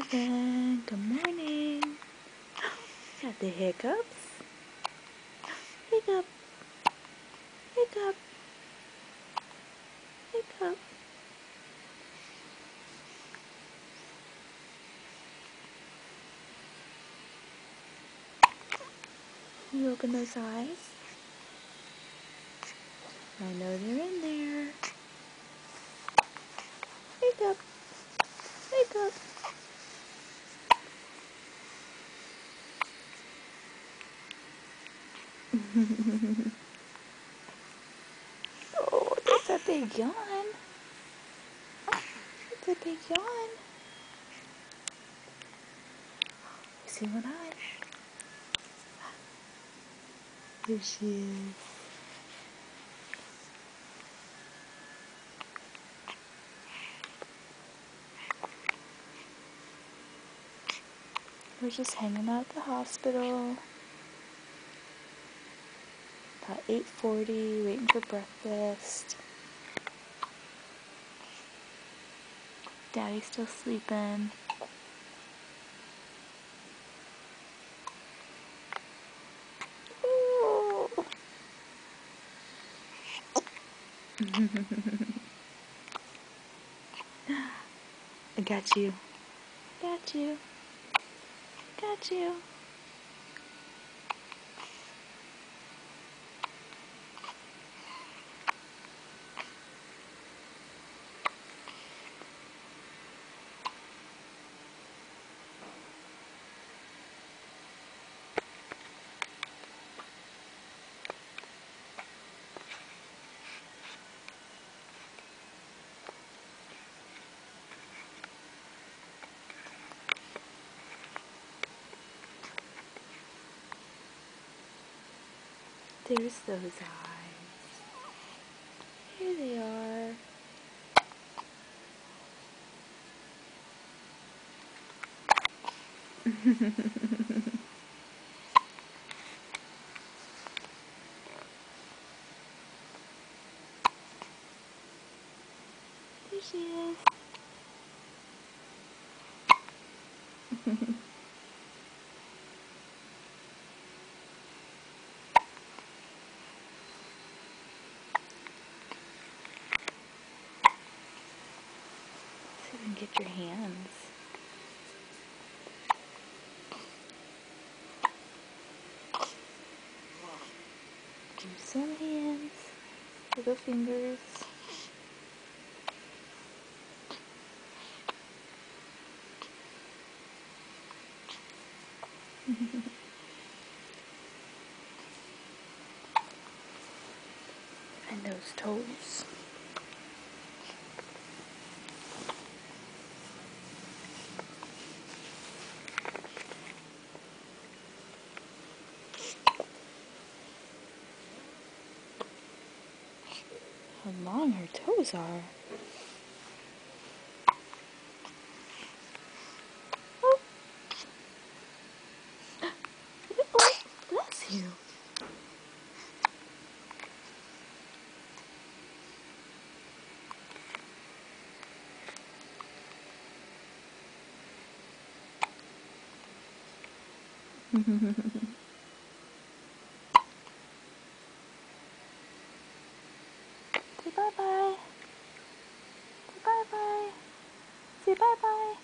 Ethan, good morning. Got the hiccups. Hiccup. Hiccup. Hiccup. You open those eyes? I know they're in there. Hiccup. Hiccup. Oh, that's a big yawn. That's a big yawn. You see one eye? There she is. We're just hanging out at the hospital. About 8:40, waiting for breakfast. Daddy's still sleeping. Ooh. I got you. Got you. Got you. There's those eyes. Here they are. There she is. See if you can get your hands. Do some hands. Little fingers. And those toes. How long her toes are. Oh, oh bless you. Say bye-bye. Say bye-bye. Say bye-bye.